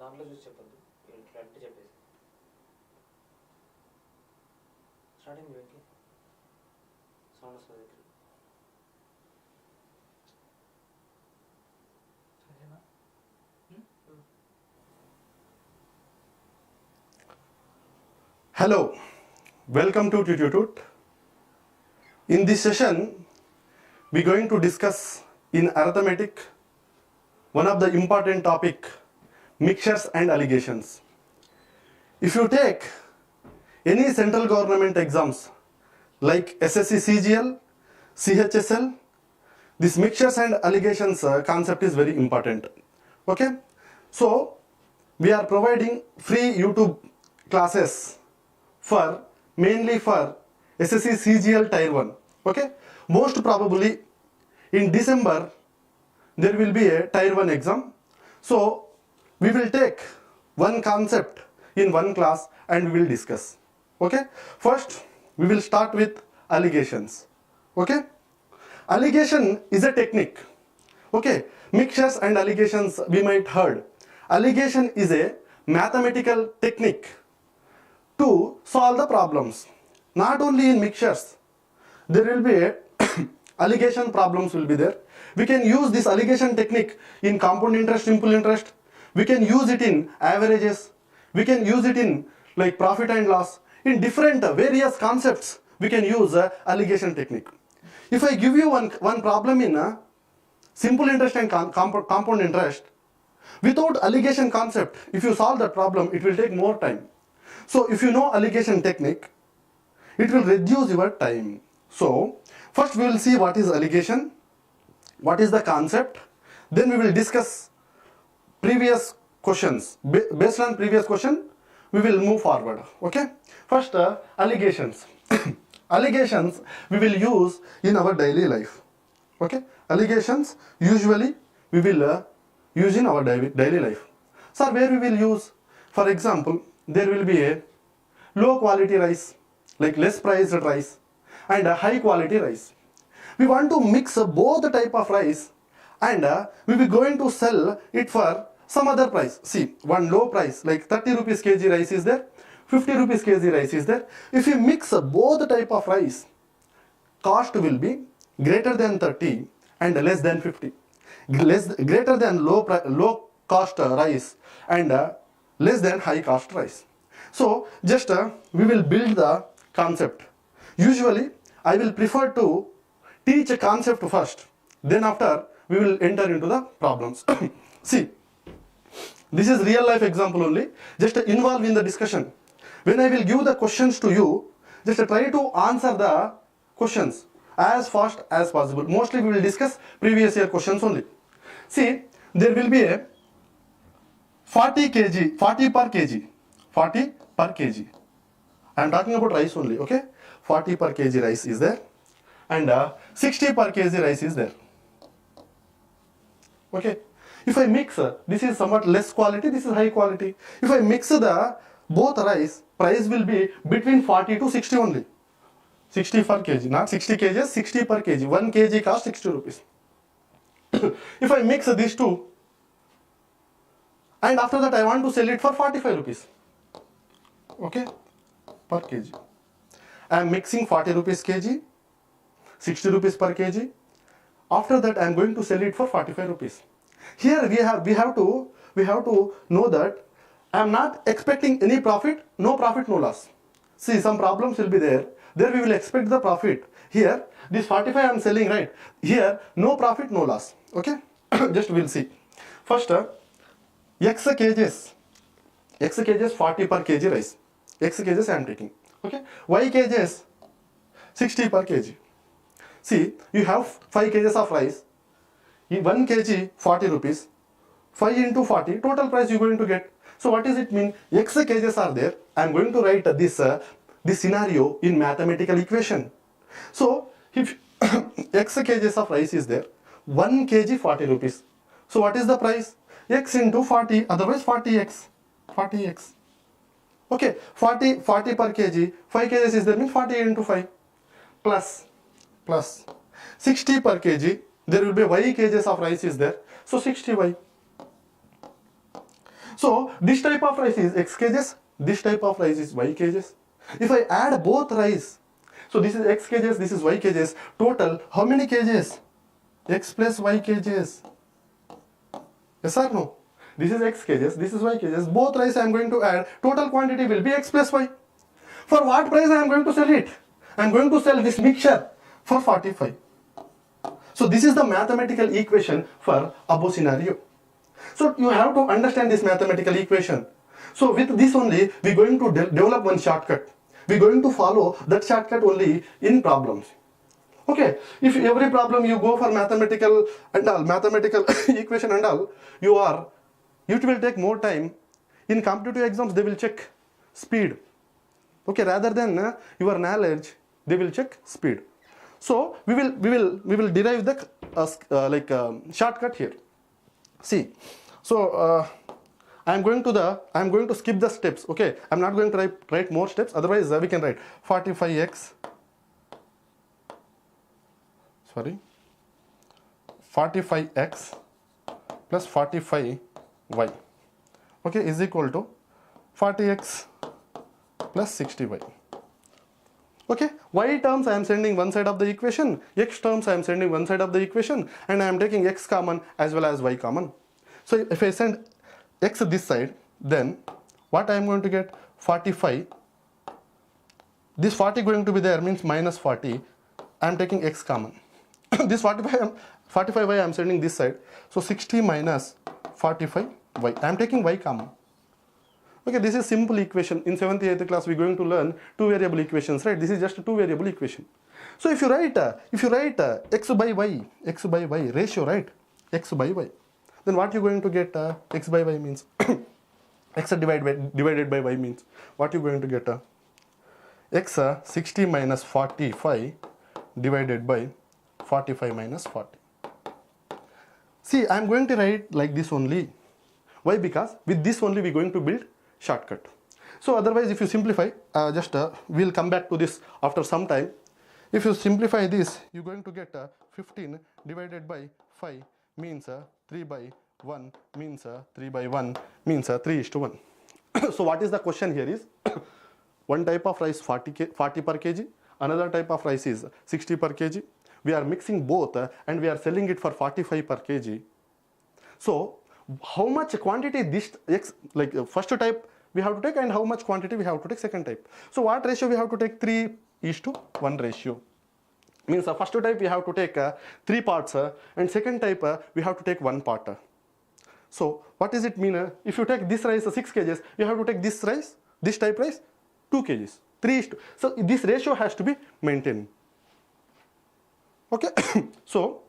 దాంట్లో చూసి చెప్పద్దు, ఇట్లా అంటే చెప్పేసి స్టార్టింగ్ వెంకి సౌండ్ వస్తుంది దగ్గర. Hello, welcome to Tuteetute. In this session, we are going to discuss in arithmetic one of the important topic, mixtures and allegations. If you take any central government exams like SSC CGL, CHSL, this mixtures and allegations concept is very important. Okay, so we are providing free YouTube classes for mainly for SSC CGL Tier 1. Okay, most probably in December there will be a Tier 1 exam. So we will take one concept in one class and we will discuss. Okay, first we will start with allegations. Okay, allegation is a technique. Okay, mixtures and allegations we might heard. Allegation is a mathematical technique to solve the problems. Not only in mixtures, there will be a allegation problems will be there. We can use this allegation technique in compound interest, simple interest. We can use it in averages. We can use it in like profit and loss. In different various concepts, we can use allegation technique. If I give you one problem in simple interest and compound interest, without allegation concept, if you solve that problem, it will take more time. So if you know allegation technique, it will reduce your time. So first we will see what is allegation, what is the concept, then we will discuss previous questions. Based on previous question, we will move forward. Okay, first allegations. Allegations we will use in our daily life. Okay, allegations usually we will use in our daily life. Sir, where we will use? For example, there will be a low quality rice, like less priced rice, and a high quality rice. We want to mix both the type of rice and we will going to sell it for some other price. See, one low price like 30 rupees kg rice is there, 50 rupees kg rice is there. If you mix both the type of rice, cost will be greater than 30 and less than 50. Greater than low cost rice and less than high cost rice. So just we will build the concept. Usually I will prefer to teach a concept first, then after we will enter into the problems. See, this is real life example only, just involve in the discussion. When I will give the questions to you, just try to answer the questions as fast as possible. Mostly we will discuss previous year questions only. See, there will be a 40 per kg. I am talking about rice only. Okay, 40 per kg rice is there and 60 per kg rice is there. Okay, if I mix, this is somewhat less quality, this is high quality. If I mix the both rice, price will be between 40 to 60 only. 60 per kg, not 60 kg, 60 per kg. 1 kg cost 60 rupees. If I mix these two and after that I want to sell it for 45 rupees. Okay, per kg. I am mixing 40 rupees kg, 60 rupees per kg. After that I am going to sell it for 45 rupees. Here we have to know that I am not expecting any profit, no loss. See, some problems will be there. There we will expect the profit. Here this 45 I am selling, right? Here no profit, no loss. Okay, just we will see. First x kgs 40 per kg rice. X kgs I am taking. Okay, y kgs 60 per kg. See, you have 5 kgs of rice. In 1 kg 40 rupees. 5 into 40 total price you are going to get. So what does it mean? X kgs are there. I am going to write this scenario in mathematical equation. So if x kgs of rice is there, 1 kg 40 rupees. So what is the price? X into 40, otherwise 40x. Okay, 40 per kg, 5 kgs is there, means 40 into 5 plus 60 per kg, there will be y kgs of rice is there, so 60y. So this type of rice is x kgs, this type of rice is y kgs. If I add both rice, so this is x kgs, this is y kgs, total how many kgs? X plus y kgs. Yes or no? This is x kgs, this is y kgs. Both rice I am going to add. Total quantity will be x plus y. For what price I am going to sell it? I am going to sell this mixture for 45. So this is the mathematical equation for above scenario. So you have to understand this mathematical equation. So with this only we are going to develop one shortcut. We are going to follow that shortcut only in problems. Okay, if every problem you go for mathematical and all, mathematical equation and all, it will take more time. In competitive exams they will check speed. Okay, rather than your knowledge, they will check speed. So we will derive the shortcut here. See, so I am going to skip the steps. Okay, I am not going to write more steps. Otherwise, we can write 45x. Sorry, 45x plus 45y. Okay, is equal to 40x plus 60y. Okay, y terms I am sending one side of the equation, x terms I am sending one side of the equation, and I am taking x common as well as y common. So if I send x this side, then what I am going to get? 45. This 40 going to be there, means minus 40. I am taking x common. This 45y I am sending this side. So 60 minus 45y. I am taking y common. Okay, this is simple equation. In 7th, 8th class, we are going to learn two variable equations, right? This is just a two variable equation. So if you write x by y ratio, right? X by y, then what you are going to get? X by y means x divided by y means what you are going to get? X 60 minus 45 divided by 45 minus 40. See, I am going to write like this only. Why? Because with this only we are going to build shortcut. So otherwise, if you simplify, we'll come back to this after some time. If you simplify this, you're going to get 15 divided by 5 means 3 by 1 means 3 by 1 means 3:1. So what is the question here is, one type of rice 40 per kg, another type of rice is 60 per kg. We are mixing both and we are selling it for 45 per kg. So how much quantity this first type we have to take, and how much quantity we have to take second type? So what ratio we have to take? 3:1 ratio. Means the first type we have to take 3 parts and second type we have to take 1 part. So what does it mean? If you take this rice 6 kgs, you have to take this rice, this type rice 2 kgs. 3:2. So this ratio has to be maintained. Okay. So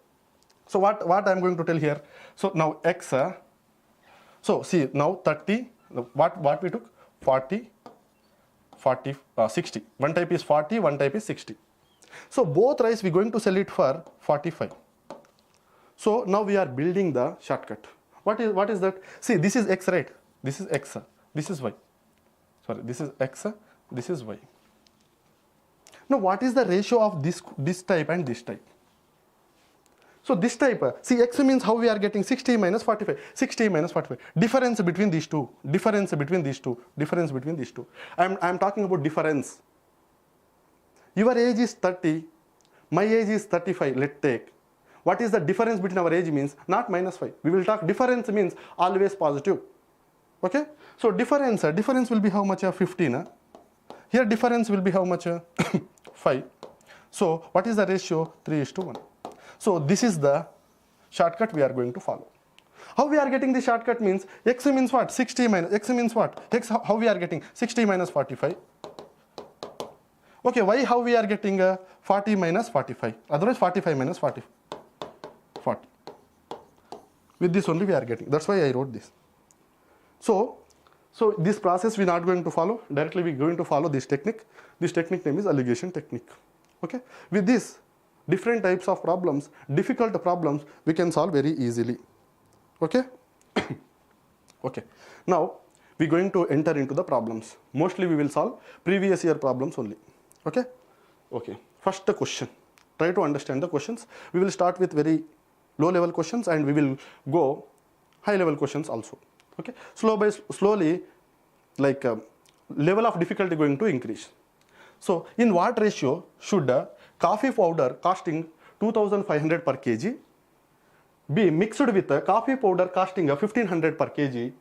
what I am going to tell here? So now x. So see, now 30. What we took? 40, 60. One type is 40, one type is 60. So both rice we are going to sell it for 45. So now we are building the shortcut. What is that? See, this is x, right? This is x. This is y. Sorry, this is x. This is y. Now what is the ratio of this type and this type? So this type, see, x means how we are getting 60 minus 45. 60 minus 45. Difference between these two. Difference between these two. Difference between these two. I am talking about difference. Your age is 30. My age is 35. Let's take. What is the difference between our age means? Not minus 5. We will talk difference means always positive. Okay. So difference will be how much? 15. Here difference will be how much? 5. So what is the ratio? 3:1. So this is the shortcut we are going to follow. How we are getting the shortcut means x means what? 60 minus x means what? X, how we are getting 60 minus 45. Okay, y how we are getting 40 minus 45. Otherwise 45 minus 40. With this only we are getting. That's why I wrote this. So this process we are not going to follow. Directly we are going to follow this technique. This technique name is allegation technique. Okay. With this, different types of problems, difficult problems, we can solve very easily. Okay. Okay. Now we're going to enter into the problems. Mostly we will solve previous year problems only. Okay? Okay. First question. Try to understand the questions. We will start with very low level questions and we will go high level questions also. Okay? Slowly, like level of difficulty going to increase. So, in what ratio should coffee powder costing 2500 per kg be mixed with coffee powder costing 1500 per kg,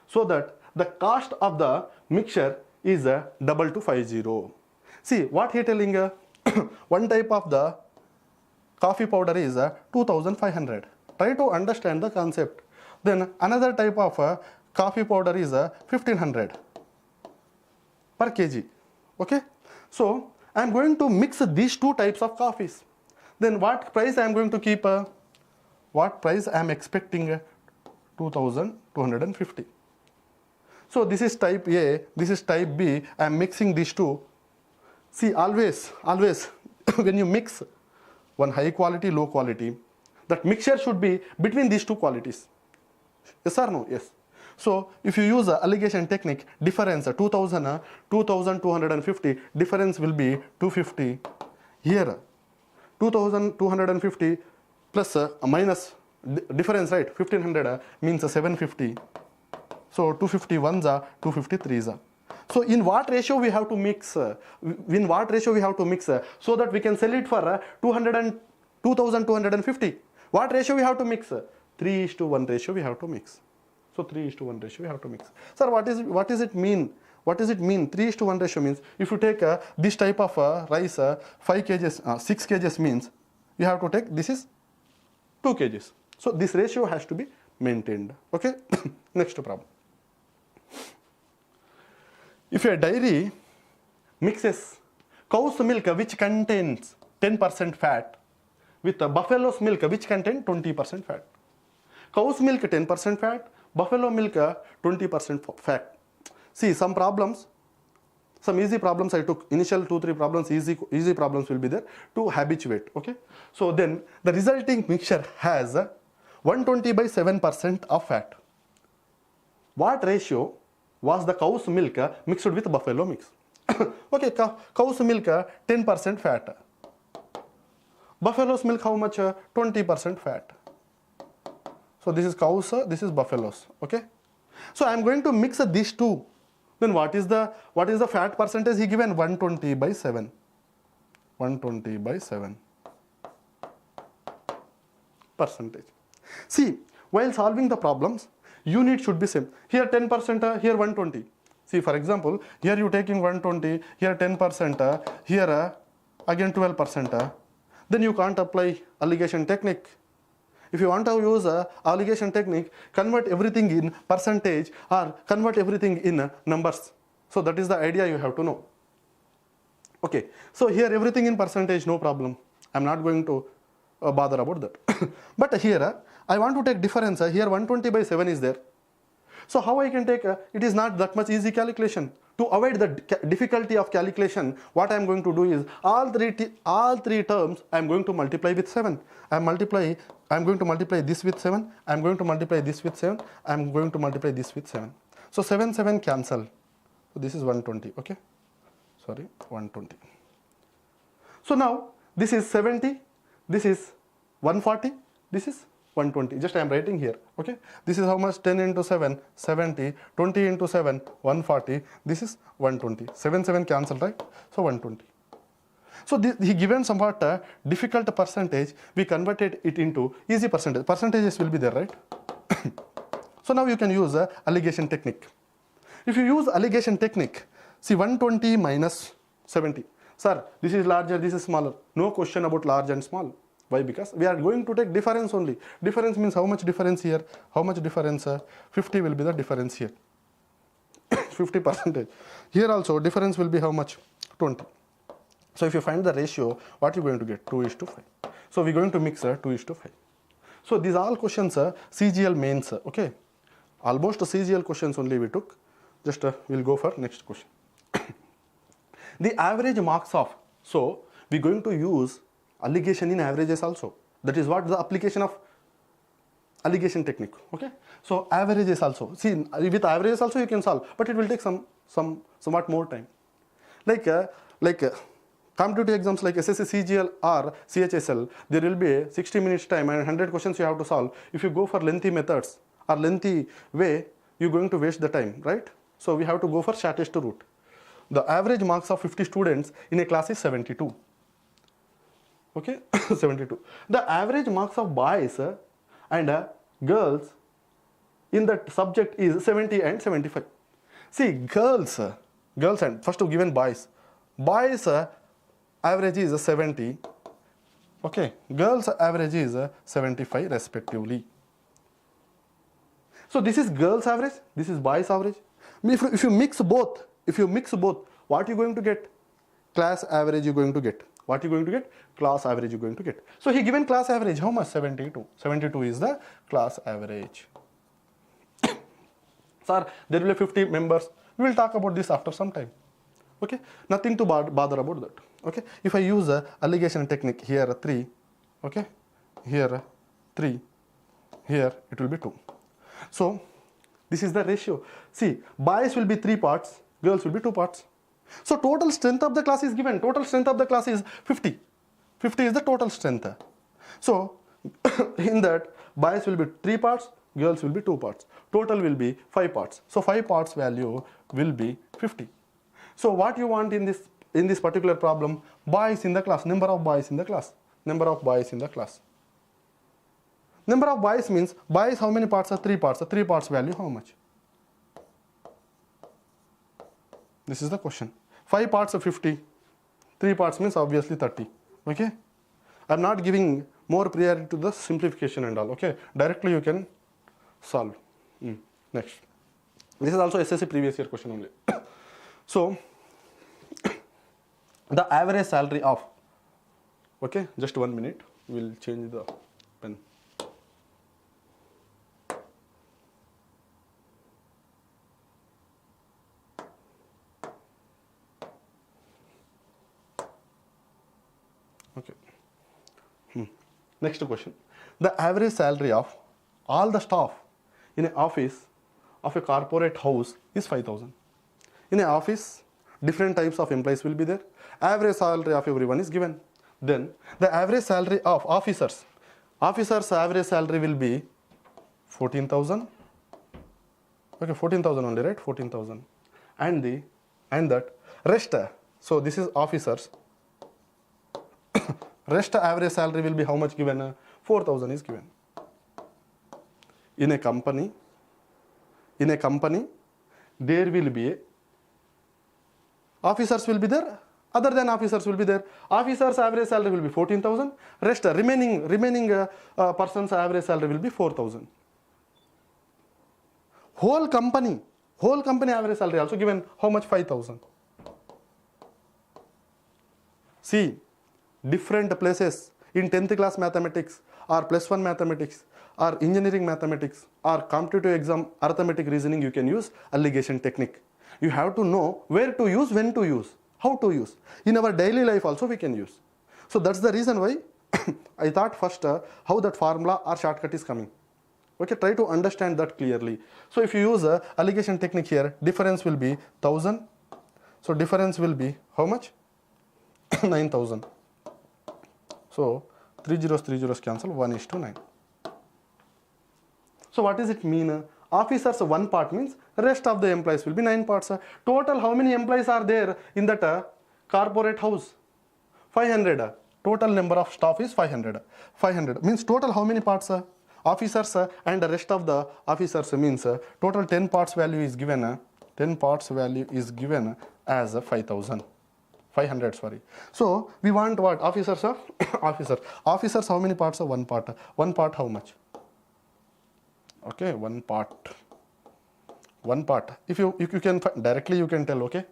so that the cost of the mixture is 2250. See what he telling, one type of the coffee powder is 2500. Try to understand the concept. Then another type of coffee powder is 1500 per kg. Okay? So I am going to mix these two types of coffees. Then what price I am going to keep? What price I am expecting? 2250. So this is type A, this is type B. I am mixing these two. See, always when you mix one high quality, low quality, that mixture should be between these two qualities. Yes or no? Yes. So if you use a allegation technique, difference 2250, difference will be 250. Here 2250 plus minus difference, right? 1500 means 750. So 250 ones are 253s are. So in what ratio we have to mix? So that we can sell it for 2250. What ratio we have to mix? 3:1 ratio we have to mix. So 3:1 ratio we have to mix. Sir, what does it mean? What does it mean? 3:1 ratio means if you take this type of rice, 5 kgs, 6 kgs means you have to take, this is 2 kgs. So this ratio has to be maintained. Okay? Next problem. If a dairy mixes cow's milk which contains 10% fat with buffalo's milk which contains 20% fat. Cow's milk 10% fat, buffalo milk 20% fat. See, some problems, some easy problems I took. Initial 2-3 problems, easy problems will be there to habituate. Okay? So then the resulting mixture has 120/7% of fat. What ratio was the cow's milk mixed with buffalo mix? Okay, cow's milk 10% fat. Buffalo's milk how much? 20% fat. So this is cow's, this is buffalo's. Okay. So I am going to mix these two. Then what is the fat percentage he given? 120/7. 120/7 percentage. See, while solving the problems, unit should be same. Here 10%, here 120. See, for example, here you taking 120, here 10%, here again 12%. Then you can't apply allegation technique. If you want to use allegation technique, convert everything in percentage or convert everything in numbers. So that is the idea you have to know. Okay, so here everything in percentage, no problem. I am not going to bother about that. But here I want to take difference. Here 120/7 is there. So how I can take, it is not that much easy calculation. To avoid the difficulty of calculation, what I am going to do is all three terms I am going to multiply with 7. I am going to multiply this with 7. I am going to multiply this with 7. I am going to multiply this with 7. So 7 cancel. So this is 120. Okay. Sorry, 120. So now this is 70. This is 140. This is 120. Just I am writing here. Okay. This is how much? 10 into 7, 70. 20 into 7, 140. This is 120. 7 cancel, right? So 120. So he given somewhat difficult percentage. We converted it into easy percentage. Percentages will be there, right? So now you can use allegation technique. If you use allegation technique, see 120 minus 70. Sir, this is larger, this is smaller. No question about large and small. Why? Because we are going to take difference only. Difference means how much difference here? How much difference? 50 will be the difference here. 50%. Here also difference will be how much? 20. So if you find the ratio, what you are going to get? 2:5. So we are going to mix 2:5. So these all questions are CGL mains. Okay. Almost CGL questions only we took. Just we'll go for next question. The average marks of. So we are going to use allegation in averages also. That is what the application of allegation technique. Okay, so averages also, see with averages also you can solve, but it will take somewhat more time. Like competitive exams like SSC, CGL or CHSL, there will be a 60 minutes time and 100 questions you have to solve. If you go for lengthy methods or lengthy way, you're going to waste the time, right? So we have to go for shortest route. The average marks of 50 students in a class is 72. Okay, 72. The average marks of boys and girls in that subject is 70 and 75. See, girls and first given boys average is 70. Okay, girls average is 75 respectively. So this is girls average, this is boys average. If you mix both, what are you going to get? Class average you're going to get. What are you going to get? Class average you're going to get. So he given class average, how much? 72. 72 is the class average. Sir, there will be 50 members. We will talk about this after some time. Okay, nothing to bother about that. Okay, if I use a allegation technique, here 3, okay, here 3, here it will be 2. So this is the ratio. See, boys will be 3 parts, girls will be 2 parts. So total strength of the class is given. Total strength of the class is 50. 50 is the total strength. So in that, boys will be 3 parts, girls will be 2 parts. Total will be 5 parts. So 5 parts value will be 50. So what you want in this particular problem? Boys in the class, number of boys in the class. Number of boys in the class. Number of boys means boys how many parts are? 3 parts. So 3 parts value how much? This is the question. 5 parts of 50. 3 parts means obviously 30. Okay. I'm not giving more priority to the simplification and all. Okay. Directly you can solve. Next. This is also SSC previous year question only. So the average salary of, okay, just 1 minute, we'll change the pen. Okay. Next question. The average salary of all the staff in an office of a corporate house is 5,000. In an office, different types of employees will be there. Average salary of everyone is given. Then the average salary of officers. Officers' average salary will be 14,000. Okay, 14,000 only, right? 14,000. And that rest. So this is officers. Rest average salary will be how much given? 4,000 is given. In a company, there will be officers will be there, other than officers will be there. Officers' average salary will be 14,000. Rest remaining person's average salary will be 4,000. Whole company average salary also given how much? 5,000. See, different places in 10th class mathematics or +1 mathematics or engineering mathematics or competitive exam arithmetic reasoning, you can use allegation technique. You have to know where to use, when to use, how to use. In our daily life also we can use. So that's the reason why I thought first how that formula or shortcut is coming. Okay, try to understand that clearly. So if you use allegation technique here, difference will be 1,000. So difference will be how much? 9,000. So 3 zeros cancel, 1:9. So what does it mean? Officers 1 part means rest of the employees will be 9 parts. Total how many employees are there in that corporate house? 500. Total number of staff is 500. 500 means total how many parts? Officers and the rest of the officers means total 10 parts value is given. 10 parts value is given as 5,000. 500, sorry. So we want what? Officers of officers how many parts? 1 part. 1 part how much? Okay, 1 part. 1 part. If you can directly you can tell. Okay,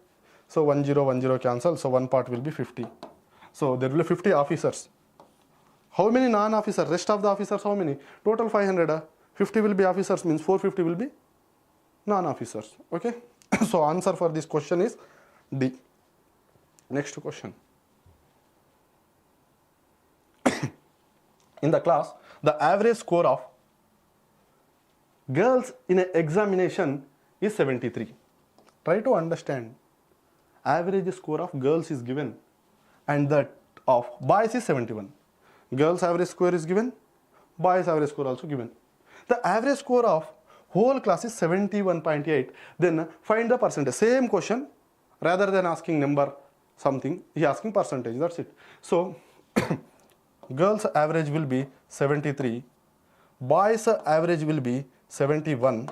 so 10 cancel. So 1 part will be 50. So there will be 50 officers. How many non-officers? Rest of the officers how many? Total 500. 50 will be officers means 450 will be non-officers. Okay. So answer for this question is D. Next question. In the class, the average score of girls in an examination is 73. Try to understand. Average score of girls is given and that of boys is 71. Girls average score is given, boys average score also given. The average score of whole class is 71.8. Then find the percentage. Same question, rather than asking number something, he asking percentage, that's it. So girls average will be 73, boys average will be 71.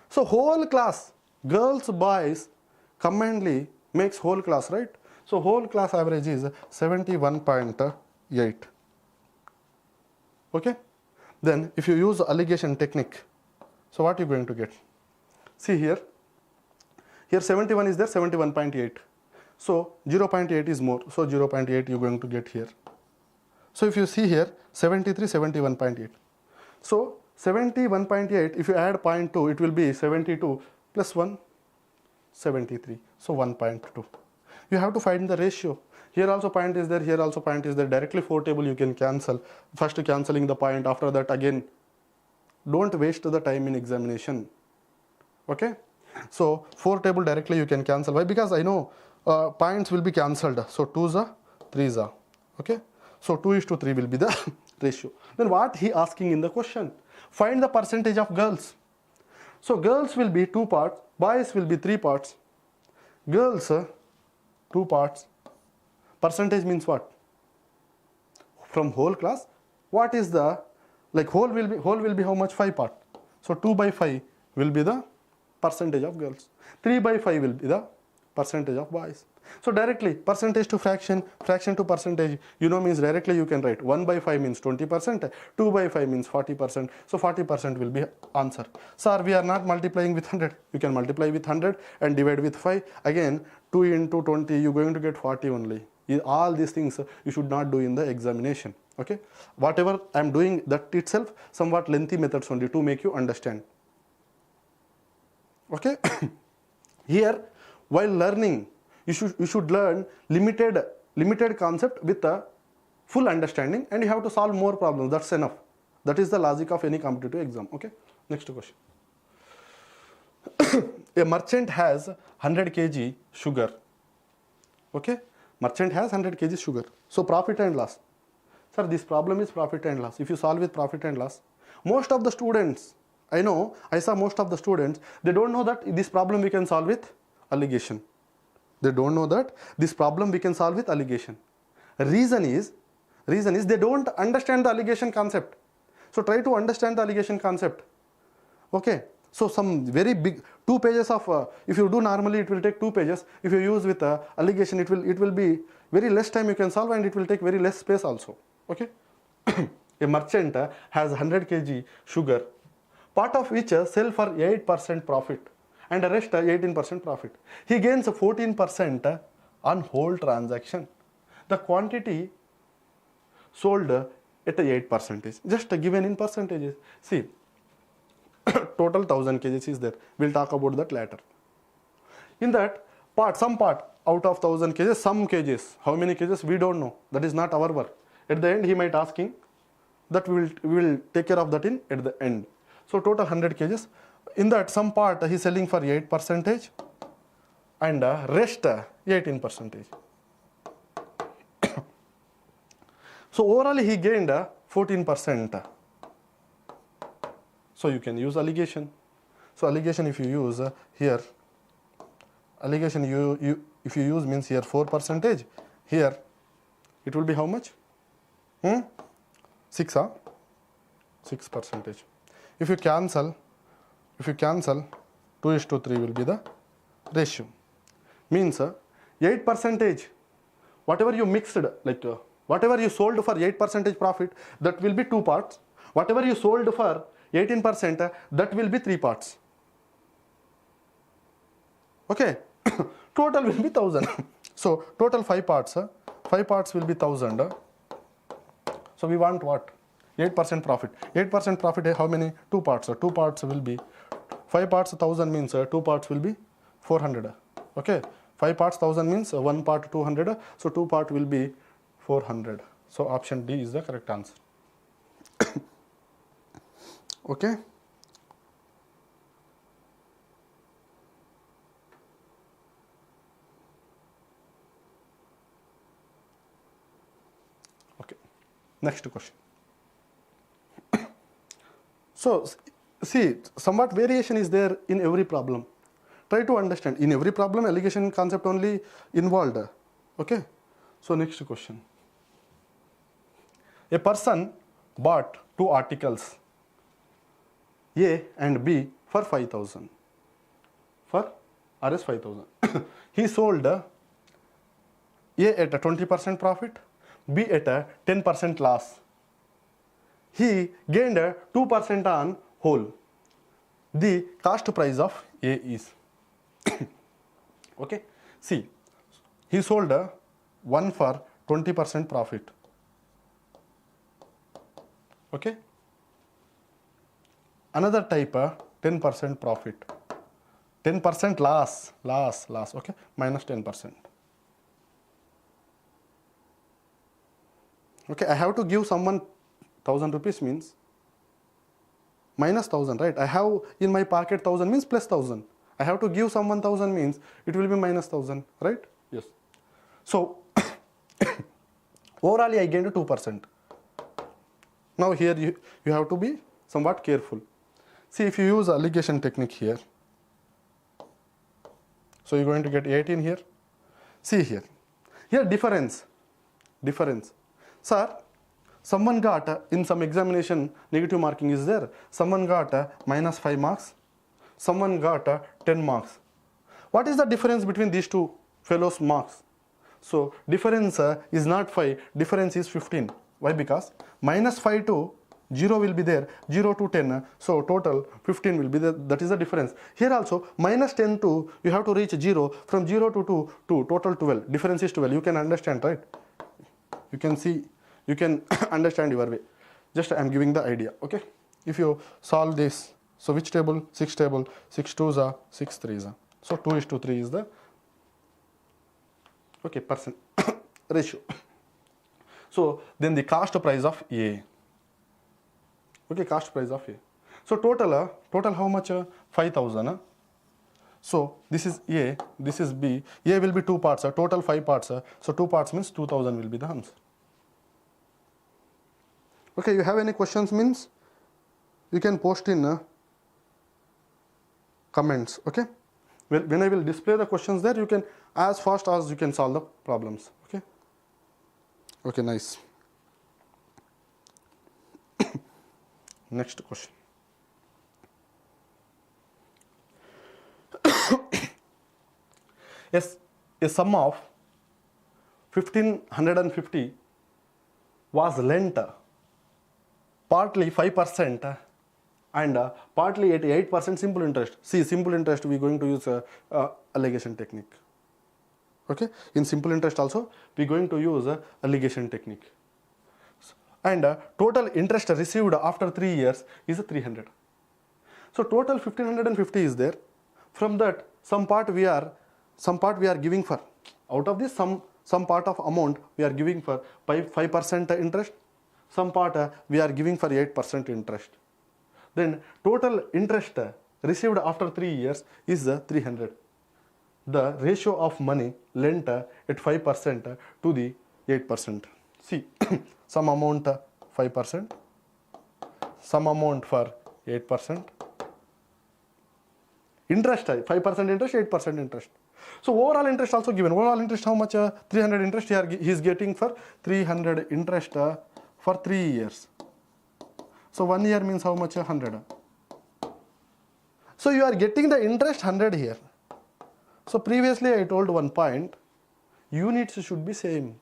So whole class, girls, boys combinedly makes whole class, right? So whole class average is 71.8. Okay? Then if you use allegation technique, so what are you going to get? See here 71 is there, 71.8. So 0.8 is more, so 0.8 you're going to get here. So if you see here 73, 71.8. So 71.8, if you add 0.2, it will be 72 plus 1, 73. So 1.2. You have to find the ratio. Here also point is there, here also point is there. Directly 4 table you can cancel. First cancelling the point, after that again. Don't waste the time in examination. Okay? So 4 table directly you can cancel. Why? Because I know points will be cancelled. So 2s are, 3s are. Okay? So 2:3 will be the ratio. Then what he asking in the question? Find the percentage of girls. So girls will be 2 parts, boys will be 3 parts. Girls 2 parts. Percentage means what? From whole class, what is the, like whole will be how much? 5 part. So 2 by 5 will be the percentage of girls. 3 by 5 will be the percentage of boys. So directly percentage to fraction, fraction to percentage, you know, means directly you can write 1 by 5 means 20%, 2 by 5 means 40%. So 40% will be answer. Sir, we are not multiplying with 100. You can multiply with 100 and divide with 5. Again 2 into 20, you're going to get 40 only. All these things you should not do in the examination. Okay, whatever I am doing, that itself somewhat lengthy methods only to make you understand. Okay. Here while learning, you should learn limited concept with a full understanding, and you have to solve more problems. That's enough. That is the logic of any competitive exam. Okay, next question. A merchant has 100 kg sugar. Okay, merchant has 100 kg sugar. So profit and loss. Sir, this problem is profit and loss. If you solve with profit and loss, most of the students, I saw most of the students, they don't know that this problem we can solve with allegation. They don't know that this problem we can solve with allegation. Reason is they don't understand the allegation concept. So try to understand the allegation concept. Okay. So some very big 2 pages of if you do normally it will take 2 pages. If you use with allegation, it will be very less time you can solve, and it will take very less space also. Okay. A merchant has 100 kg sugar, part of which sell for 8% profit and the rest 18% profit. He gains 14% on whole transaction. The quantity sold at 8%, just given in percentages. See, total 1000 kgs is there. We'll talk about that later. In that part, some part out of 1000 kgs, some kgs, how many kgs we don't know. That is not our work. At the end he might asking that we will take care of that at the end. So total 100 kgs. In that some part he is selling for 8% and rest 18%. So overall he gained 14%. So you can use allegation. So allegation, if you use here, allegation if you use means here 4%, here it will be how much? 6, 6%. If you cancel 2:3 will be the ratio. Means 8%, whatever you mixed, like whatever you sold for 8% profit, that will be 2 parts. Whatever you sold for 18%, that will be 3 parts. Okay. Total will be 1000. So total 5 parts. 5 parts will be 1000. So we want what? 8% profit. 8% profit, how many? 2 parts. 2 parts will be 5 parts 1000 means 2 parts will be 400. Okay. 5 parts 1000 means 1 part 200. So 2 part will be 400. So option D is the correct answer. Okay. Next question. So, see, somewhat variation is there in every problem. Try to understand. In every problem, allegation concept only involved. Okay. So, next question. A person bought 2 articles, A and B, for 5,000. For Rs 5,000. He sold A at a 20% profit, B at a 10% loss. He gained 2% on whole. The cost price of A is. Okay. See, he sold one for 20% profit. Okay. Another type 10% profit. 10% loss. Okay. Minus 10%. Okay. I have to give someone 1,000 rupees means minus 1,000, right? I have in my pocket 1,000 means plus 1,000. I have to give someone 1,000 means it will be minus 1,000, right? Yes. So, overall I gained 2%. Now here you have to be somewhat careful. See, if you use allegation technique here, so you're going to get 18 here. See here. Here difference. Sir, someone got in some examination negative marking is there. Someone got minus 5 marks. Someone got 10 marks. What is the difference between these two fellows' marks? So difference is not 5, difference is 15. Why? Because minus 5 to 0 will be there, 0 to 10, so total 15 will be there, that is the difference. Here also minus 10 to, you have to reach 0, from 0 to 2 to total 12, difference is 12, you can understand, right? You can see, you can understand your way. Just I am giving the idea, okay? If you solve this, so which table? 6 table, 6 2s are 6 3s are. So 2:3 is the, okay, percent ratio. So then the cost price of A. Okay, cost price of A. So total how much? 5,000. So this is A, this is B. A will be 2 parts, total 5 parts. So 2 parts means 2,000 will be the answer. Okay, you have any questions means you can post in comments. Okay, well, when I will display the questions there, you can as fast as you can solve the problems. Okay. Okay, nice. Next question. Yes, a sum of 1,550 was lent partly 5% and partly at 8% simple interest. See, simple interest we are going to use allegation technique. Okay, in simple interest also we are going to use allegation technique. And total interest received after 3 years is 300. So total 1,550 is there. From that, some part we are giving for. Out of this, some part of amount we are giving for 5% interest. Some part we are giving for 8% interest. Then total interest received after 3 years is 300. The ratio of money lent at 5% to the 8%. See, some amount 5%, some amount for 8%. Interest 5% interest, 8% interest. So overall interest also given. Overall interest how much? 300 interest here he is getting for 300 interest for 3 years. So 1 year means how much? 100. So you are getting the interest 100 here. So previously I told one point, units should be same.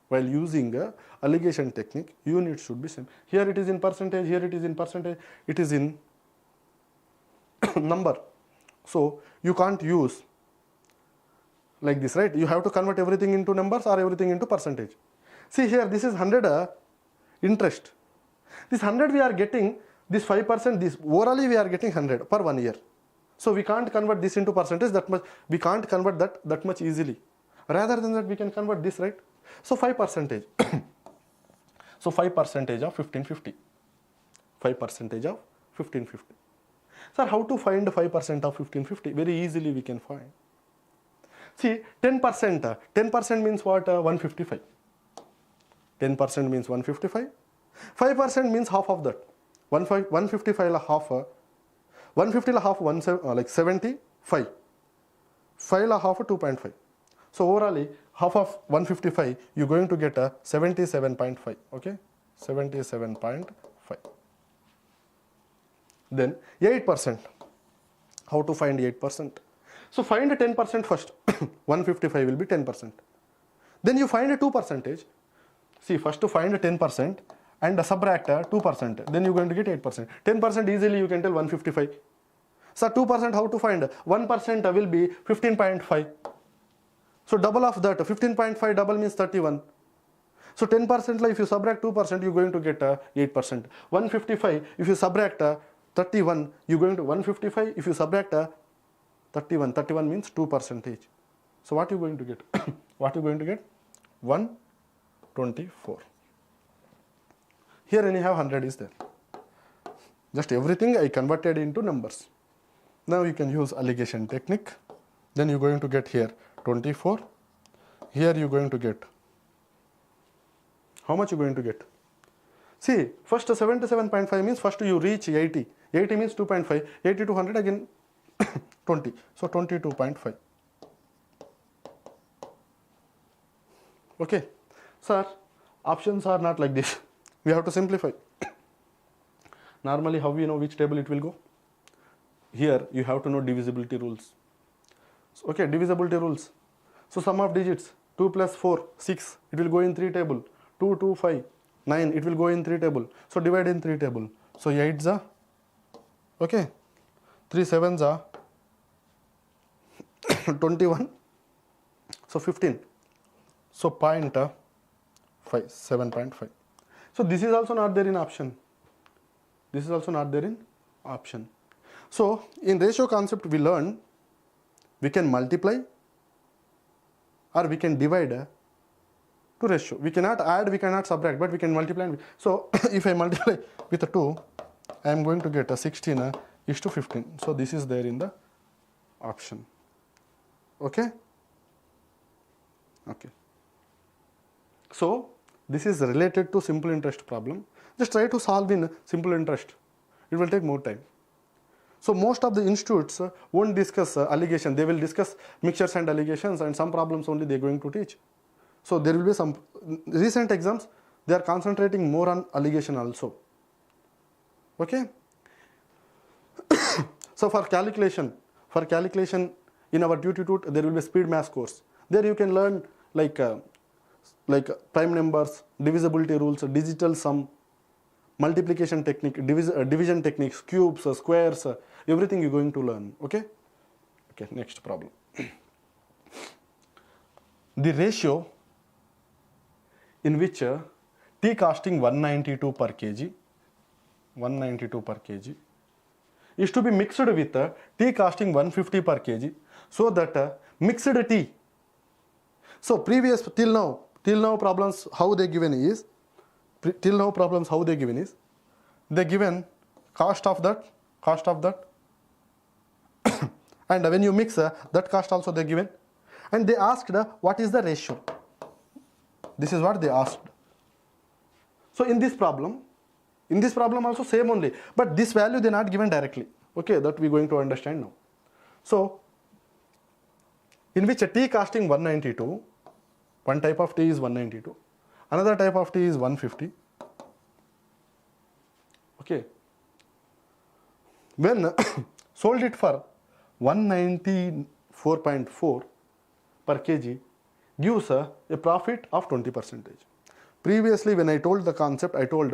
While using allegation technique, units should be same. Here it is in percentage, here it is in percentage, it is in number. So you can't use like this, right? You have to convert everything into numbers or everything into percentage. See here, this is 100 interest. This 100 we are getting, this 5%, this orally we are getting 100 per 1 year. So we can't convert this into percentage that much, we can't convert that much easily. Rather than that we can convert this, right? So 5%. So 5% of 1,550. 5% of 1,550. Sir, how to find 5% of 1,550? Very easily we can find. See, 10%. 10% means what? 155. 10% means 155. 5% means half of that. 155 la half. 150 la half, like 75. 5 la half 2.5. So overall, half of 155, you're going to get a 77.5. Okay, 77.5. Then 8%. How to find 8%? So find a 10% first. 155 will be 10%. Then you find a 2%. See, first to find a 10% and subtract 2%. Then you're going to get 8%. 10% easily you can tell 155. So 2% how to find? 1% will be 15.5. So double of that, 15.5 double means 31. So 10% if you subtract 2%, you're going to get 8%. 155, if you subtract 31, you're going to 155, if you subtract 31, 31 means 2%. So what you're going to get? What you're going to get? 124. Here anyhow 100 is there. Just everything I converted into numbers. Now you can use allegation technique. Then you're going to get here 24. Here you're going to get, how much you're going to get? See, first 77.5 means first you reach 80. 80 means 2.5. 80 to 100 again 20. So 22.5. Okay. Sir, options are not like this. We have to simplify. Normally, how we know which table it will go? Here, you have to know divisibility rules. So, okay, divisibility rules. So, sum of digits, 2 plus 4, 6, it will go in 3 table. 2, 2, 5, 9, it will go in 3 table. So, divide in 3 table. So, 8 is okay, 3 7s are 21. So, 15. So, 0.5, 7.5. So, this is also not there in option. This is also not there in option. So, in ratio concept we learned we can multiply or we can divide to ratio. We cannot add, we cannot subtract, but we can multiply. So, if I multiply with a 2, I am going to get a 16 is to 15. So, this is there in the option. Okay? Okay. So, this is related to simple interest problem. Just try to solve in simple interest. It will take more time. So, most of the institutes won't discuss allegation. They will discuss mixtures and allegations, and some problems only they are going to teach. So, there will be some recent exams, they are concentrating more on allegation also. Okay? So, for calculation in our Tuteetute, there will be speed math course. There you can learn like prime numbers, divisibility rules, digital sum, multiplication technique, division techniques, cubes, squares, everything you're going to learn. Okay? Okay, next problem. The ratio in which tea costing 192 per kg, 192 per kg is to be mixed with tea costing 150 per kg, so that mixed tea. So previous till now problems how they given is, they given cost of that and when you mix that cost also they given, and they asked what is the ratio. This is what they asked. So in this problem also same only, but this value they not given directly. Okay, that we going to understand now. So in which a tea costing 192, one type of tea is 192, another type of tea is 150. Okay. When sold it for 194.4 per kg, gives a profit of 20%. Previously, when I told the concept, I told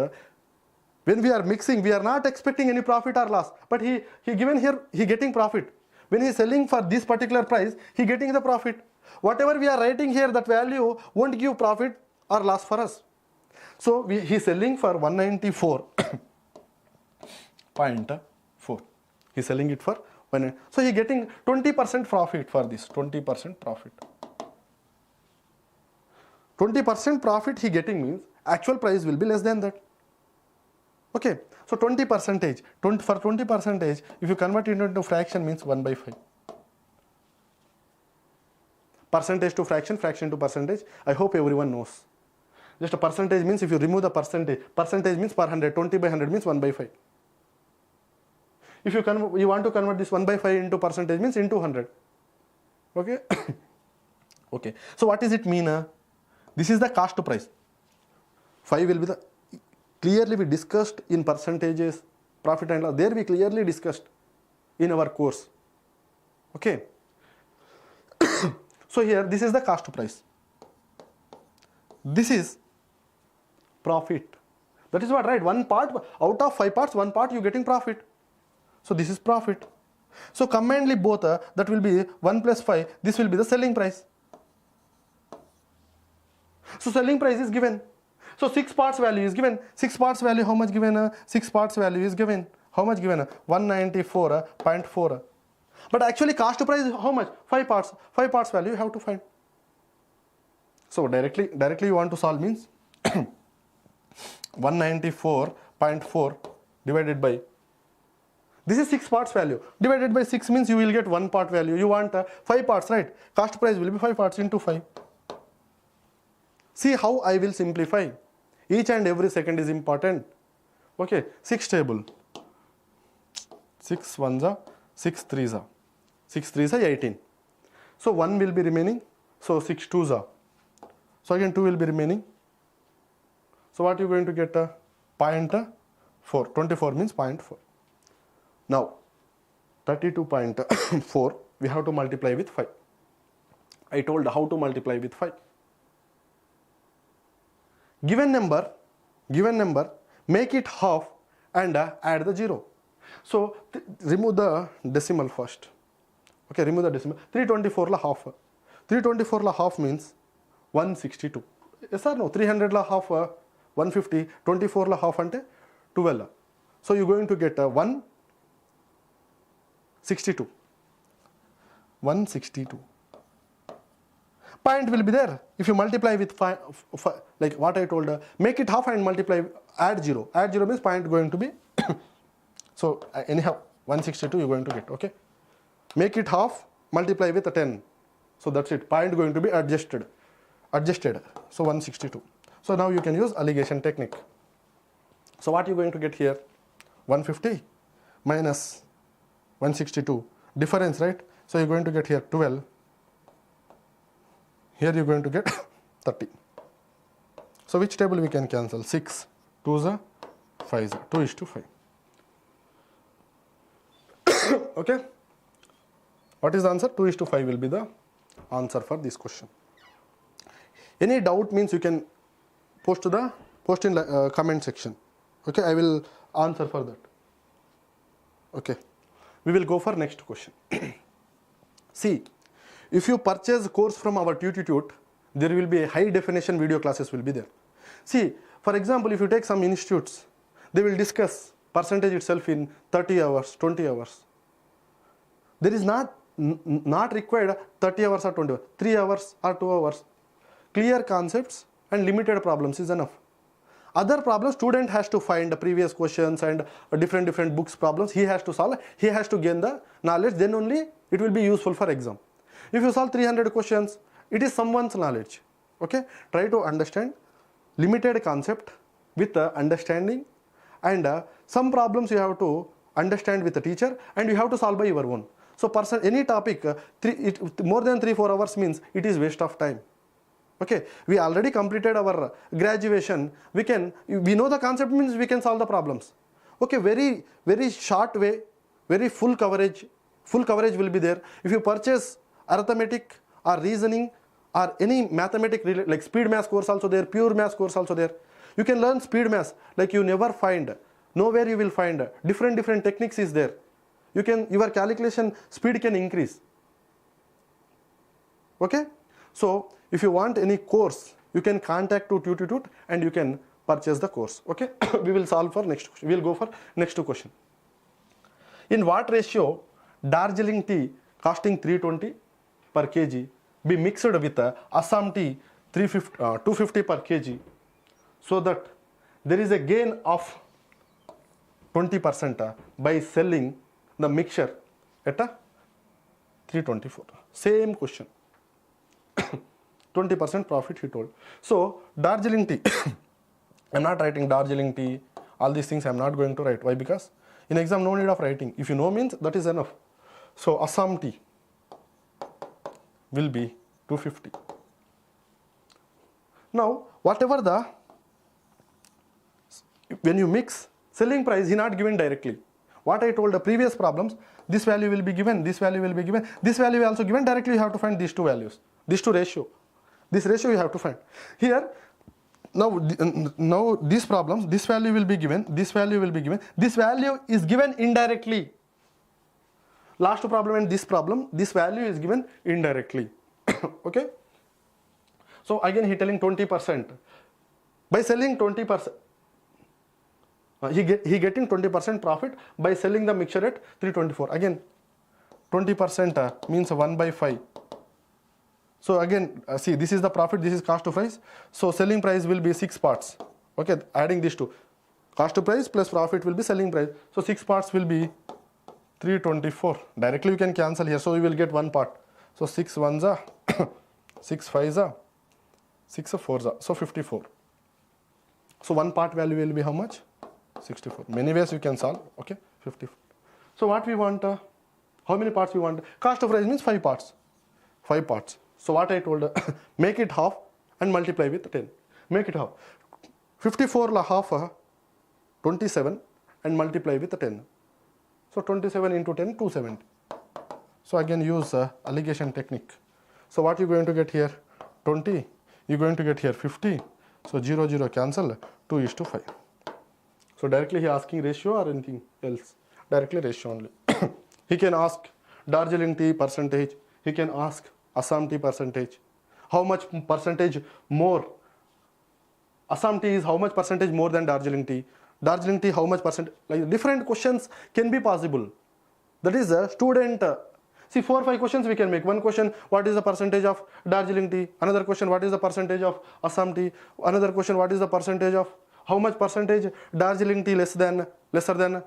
when we are mixing, we are not expecting any profit or loss, but he given here, he getting profit. When he is selling for this particular price, he getting the profit. Whatever we are writing here, that value won't give profit or loss for us. So he is selling for 194.4. He is selling it for 1. So he getting 20% profit for this. 20% profit. 20% profit he getting means actual price will be less than that. Okay. So 20%, for 20%, if you convert it into fraction means 1 by 5. Percentage to fraction, fraction to percentage. I hope everyone knows. Just a percentage means if you remove the percentage means per 100, 20 by 100 means 1 by 5. If you want to convert this 1 by 5 into percentage means into 100. Okay. Okay. So what does it mean? This is the cost to price. 5 will be the, clearly we discussed in percentages, profit and loss. There we clearly discussed in our course. Okay. So here this is the cost to price. This is profit. That is what, right? One part, out of 5 parts, 1 part you getting profit. So this is profit. So combinedly both, that will be 1 plus 5, this will be the selling price. So selling price is given. So 6 parts value is given. 6 parts value how much given? 6 parts value is given. How much given? 194.4. But actually cost to price is how much? 5 parts. 5 parts value you have to find. So directly you want to solve means 194.4 divided by, this is 6 parts value, divided by 6 means you will get 1 part value. You want 5 parts, right? Cost price will be 5 parts into 5. See how I will simplify. Each and every second is important. Okay, 6 table. 6 ones are, 6 threes are. 6 threes are 18. So 1 will be remaining. So 6 twos are. So again 2 will be remaining. So what are you going to get? 0.4. 24 means 0.4. Now 32.4 we have to multiply with 5. I told how to multiply with 5. Given number, make it half and add the 0. So remove the decimal first. Okay, remove the decimal. 324 la half. 324 la half means 162. Yes or no? 300 la half 150. 24 la half ante 12. So you're going to get 162. 162. Point will be there. If you multiply with 5, like what I told, make it half and multiply, add 0. Add 0 means point going to be, so anyhow, 162 you're going to get, okay. Make it half, multiply with 10. So that's it. Point going to be adjusted. So 162. So now you can use allegation technique. So what you're going to get here? 150 minus 162. Difference, right? So you're going to get here 12. Here you're going to get 30. So which table we can cancel? 6, 2s are 5s are 2 is to 5. Okay. What is the answer? 2 is to 5 will be the answer for this question. Any doubt means you can post in comment section. Okay, I will answer for that. Okay, we will go for next question. See, if you purchase course from our Tuteetute, there will be a high definition video classes will be there. See, for example, if you take some institutes, they will discuss percentage itself in 30 hours, 20 hours. There is not required 30 hours or 20 hours, 3 hours or 2 hours. Clear concepts and limited problems is enough. Other problems, student has to find the previous questions and different books problems. He has to solve, he has to gain the knowledge, then only it will be useful for exam. If you solve 300 questions, it is someone's knowledge. Okay, try to understand limited concept with understanding, and some problems you have to understand with the teacher and you have to solve by your own. So any topic, more than 3-4 hours means it is waste of time. Okay, we already completed our graduation. We know the concept means we can solve the problems. Okay, very short way, very full coverage will be there. If you purchase arithmetic or reasoning or any mathematics like speed maths course also there, pure maths course also there. You can learn speed maths like you never find, nowhere you will find. Different techniques is there. Your calculation speed can increase. Okay, so if you want any course, you can contact to Tuteetute and you can purchase the course. Okay, we will solve for next question. We will go for next question. In what ratio Darjeeling tea costing 320 per kg be mixed with Assam tea 250 per kg, so that there is a gain of 20% by selling the mixture at 324. Same question. 20% profit he told. So Darjeeling tea, I'm not writing Darjeeling tea, all these things I'm not going to write. Why? Because in exam no need of writing. If you know means that is enough. So Assam tea will be 250. Now whatever the, when you mix, selling price he not given directly. What I told the previous problems, this value will be given, this value will be given, this value also given, directly you have to find these two values, these two ratio. This ratio you have to find. Here, now these problems, this value will be given, this value will be given, this value is given indirectly. Last problem and this problem, this value is given indirectly. Okay. So again he telling 20%. By selling 20%, he getting 20% profit by selling the mixture at 324. Again 20% means 1 by 5. So again see, this is the profit, this is cost to price. So selling price will be 6 parts. Okay, adding these two, cost to price plus profit will be selling price. So 6 parts will be 324. Directly you can cancel here, so you will get 1 part. So 6 ones are 6 fives are 6 fours are, so 54. So 1 part value will be how much? 64. Many ways you can solve. Okay, 54. So what we want, how many parts we want? Cost of price means 5 parts. 5 parts. So what I told, make it half and multiply with 10. Make it half. 54 la half 27 and multiply with 10. So 27 into 10, 270. So again use allegation technique. So what you going to get here? 20. You going to get here 50. So 0, 0 cancel. 2:5. So directly he asking ratio or anything else? Directly ratio only. He can ask Darjeeling tea percentage. He can ask Assam tea percentage. How much percentage more? Assam tea is how much percentage more than Darjeeling tea? Darjeeling tea how much percent? Like different questions can be possible. That is a student. See 4 or 5 questions we can make. One question, what is the percentage of Darjeeling tea? Another question, what is the percentage of Assam tea? Another question, what is the percentage of, how much percentage Darjeeling tea lesser than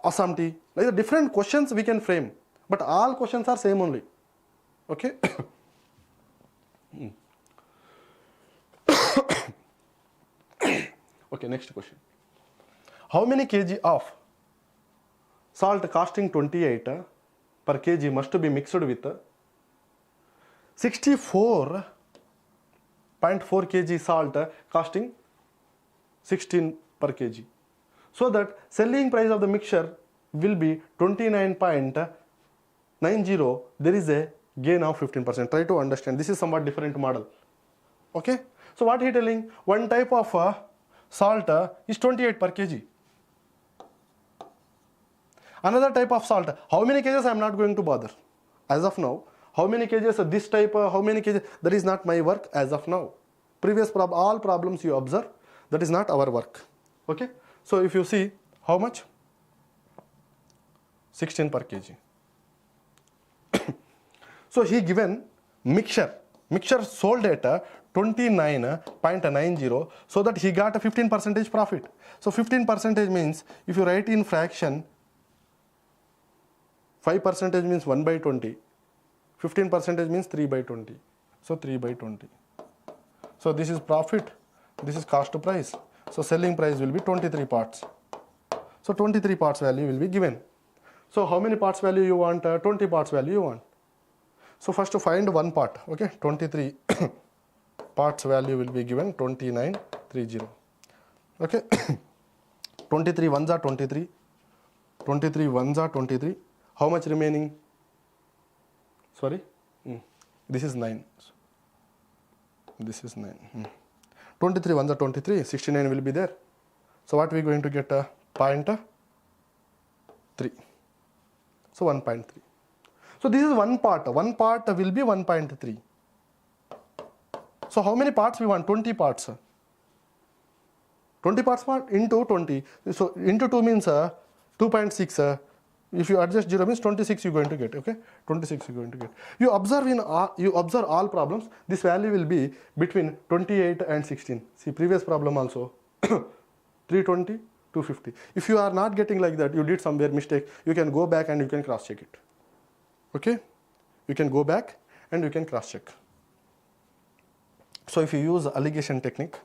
Assam tea? Like the different questions we can frame, but all questions are same only. Okay. Okay, next question. How many kg of salt costing 28 per kg must be mixed with 64.4 kg salt costing 16 per kg, so that selling price of the mixture will be 29.90. There is a gain of 15%. Try to understand. This is somewhat different model. Okay. So what he telling? One type of salt is 28 per kg. Another type of salt, how many kgs I am not going to bother as of now. How many kgs this type, how many kgs, that is not my work as of now. Previous all problems you observe, that is not our work. Okay. So if you see how much, 16 per kg. So he given mixture sold at 29.90, so that he got a 15% profit. So 15% means, if you write in fraction, 5% means 1 by 20, 15% means 3 by 20. So 3 by 20. So this is profit, this is cost to price. So selling price will be 23 parts. So 23 parts value will be given. So how many parts value you want? 20 parts value you want. So first to find one part. Okay, 23 parts value will be given 2930. Okay. 23 ones are 23. 23 ones are 23. How much remaining? Sorry, this is 9. This is 9. 23 ones are 23. 69 will be there. So what we are going to get? 0.3. So 1.3. So this is one part. One part will be 1.3. So how many parts we want? 20 parts. 20 parts into 20. So into 2 means 2.6. If you adjust 0 means 26 you are going to get. Okay, 26 you are going to get. You observe all problems. This value will be between 28 and 16. See previous problem also 320, 250. If you are not getting like that, you did somewhere mistake, you can go back and you can cross check it. Okay, you can go back and you can cross check. So if you use allegation technique,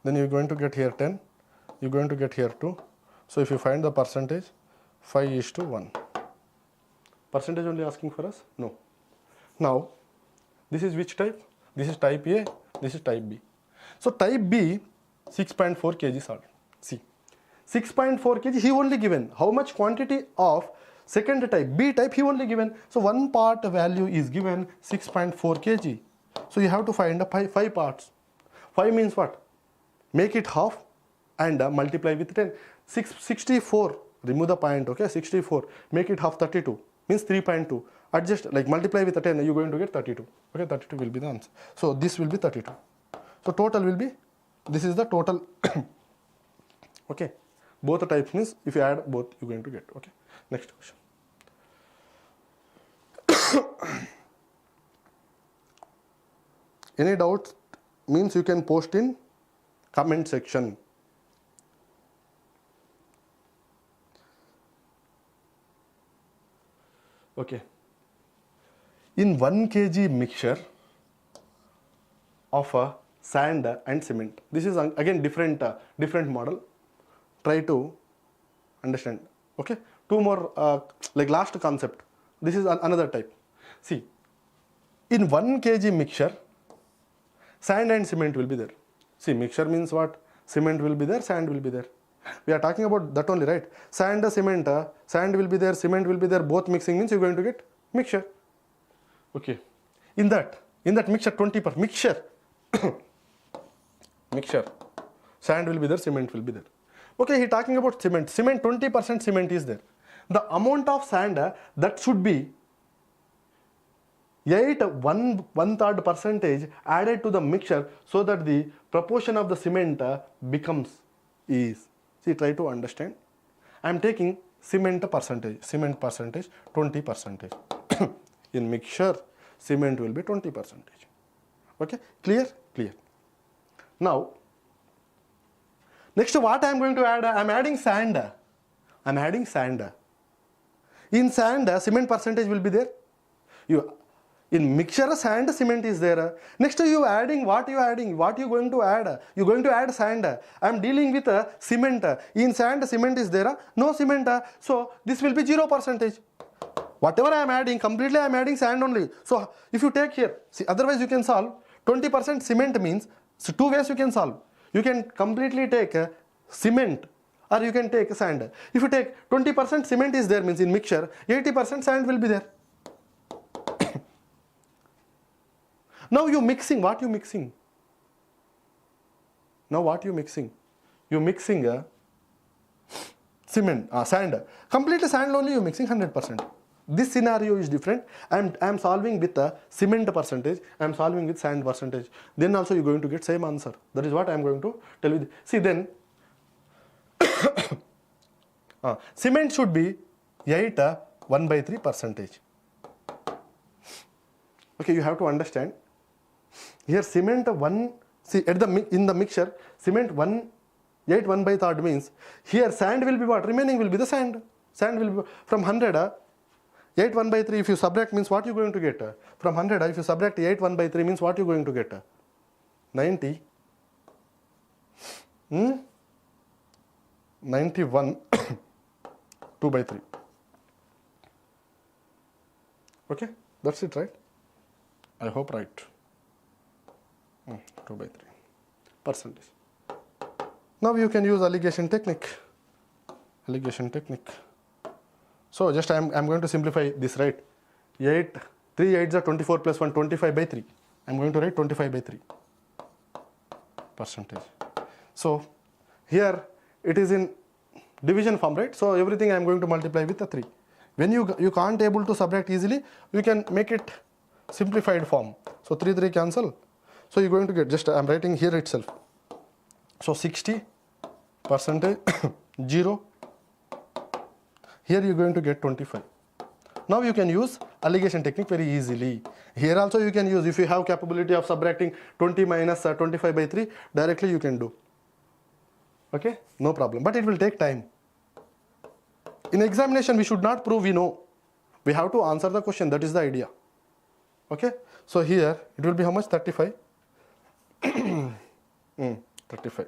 then you're going to get here 10, you're going to get here 2. So if you find the percentage, 5:1. Percentage only asking for us? No. Now, this is which type? This is type A, this is type B. So type B, 6.4 kg salt. See, 6.4 kg, he only given. How much quantity of second type, B type, he only given. So one part value is given 6.4 kg. So you have to find the 5 parts. 5 means what? Make it half and multiply with 10. 64, remove the point, okay? 64, make it half, 32, means 3.2. Adjust, like multiply with 10, you're going to get 32. Okay, 32 will be the answer. So this will be 32. So total will be, this is the total. Okay, both the types means if you add both, you're going to get. Okay, next question. Any doubts means you can post in comment section. Okay. In 1 kg mixture of sand and cement, this is again different model. Try to understand. Okay. Two more like last concept. This is another type. See, in 1 kg mixture, sand and cement will be there. See, mixture means what? Cement will be there, sand will be there. We are talking about that only, right? Sand, cement, sand will be there, cement will be there, both mixing means you're going to get mixture. Okay. In that mixture, 20% mixture, mixture, sand will be there, cement will be there. Okay, he talking about cement. Cement, 20% cement is there. The amount of sand that should be 1/3 percentage added to the mixture so that the proportion of the cement becomes is. See, try to understand. I am taking cement percentage, 20%. In mixture, cement will be 20%. Okay, clear? Clear. Now, next what I am going to add? I am adding sand. In sand, cement percentage will be there. In mixture, sand, cement is there. Next, you adding what you adding? What you going to add? You going to add sand. I am dealing with cement. In sand, cement is there. No cement. So this will be 0%. Whatever I am adding, completely I am adding sand only. So if you take here, see, otherwise you can solve 20% cement means, so 2 ways you can solve. You can completely take cement or you can take sand. If you take 20% cement is there means in mixture, 80% sand will be there. Now you mixing, what you mixing? Now what you mixing? You mixing cement, sand. Completely sand only you mixing 100%. This scenario is different. I am solving with the cement percentage. I am solving with sand percentage. Then also you are going to get same answer. That is what I am going to tell you. See then, cement should be 1/3%. Okay, you have to understand. Here cement see at in the mixture, cement 1/3 means here sand will be what? Remaining will be the sand. Sand will be from 100. 8/1/3 if you subtract means what you going to get? From 100 if you subtract 8/1/3 means what you going to get? 90. 91 2/3. Okay, that's it, right? I hope right. 2/3%. Now you can use allegation technique. So just I'm going to simplify this, right? 3 8s are 24 plus 1, 25/3. I'm going to write 25/3%. So here it is in division form, right? So everything I'm going to multiply with a 3. When you can't able to subtract easily, you can make it simplified form. So 3 cancel. So you're going to get, just I'm writing here itself. So 60%, 0. Here you're going to get 25. Now you can use allegation technique very easily. Here also you can use, if you have capability of subtracting 20 minus 25/3, directly you can do. Okay, no problem. But it will take time. In examination, we should not prove we know. We have to answer the question. That is the idea. Okay, so here it will be how much? 35. 35.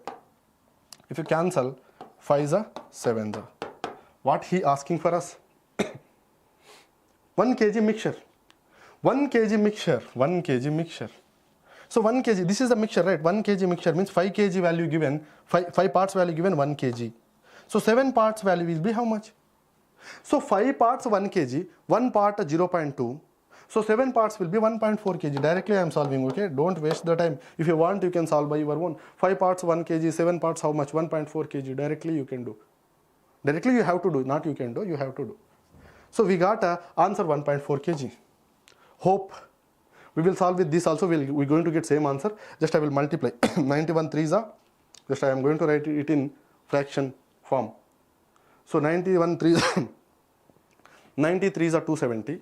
If you cancel 5 is a 7 is a. What he asking for us? 1 kg mixture. 1 kg mixture. 1 kg mixture. So 1 kg, this is the mixture, right? 1 kg mixture means 5 kg value given, 5 parts value given 1 kg. So 7 parts value will be how much? So 5 parts 1 kg, 1 part 0.2. So 7 parts will be 1.4 kg. Directly I am solving, okay? Don't waste the time. If you want, you can solve by your own. 5 parts 1 kg, 7 parts how much? 1.4 kg. Directly you can do. Directly you have to do, not you can do, you have to do. So we got a answer 1.4 kg. Hope we will solve with this also. We're going to get same answer. Just I will multiply. 91 3s are. Just I am going to write it in fraction form. So 91 3s 93s are 270.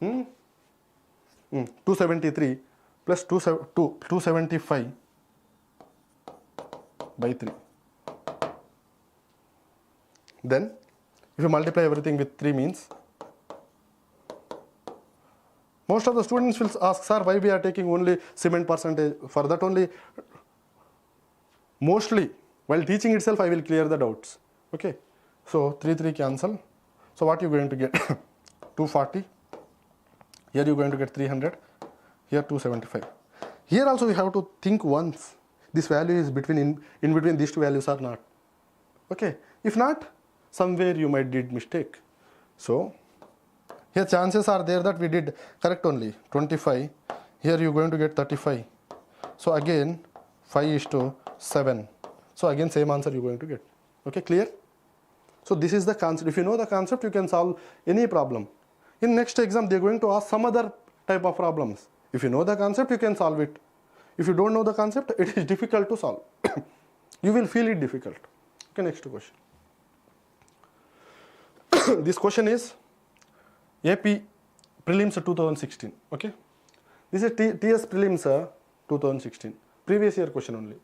273 plus 275 by 3. Then if you multiply everything with 3 means, most of the students will ask, sir, why we are taking only cement percentage? For that only, mostly while teaching itself I will clear the doubts. Okay, so 3 cancel. So what you going to get? 240. Here you are going to get 300. Here 275. Here also we have to think once this value is in between these two values or not. Okay, if not, somewhere you might did mistake. So here chances are there that we did correct only 25. Here you are going to get 35. So again 5:7. So again same answer you are going to get. Okay, clear? So this is the concept. If you know the concept, you can solve any problem. In next exam, they are going to ask some other type of problems. If you know the concept, you can solve it. If you don't know the concept, it is difficult to solve. You will feel it difficult. Okay, next question. This question is AP Prelims 2016. Okay, this is TS Prelims 2016. Previous year question only.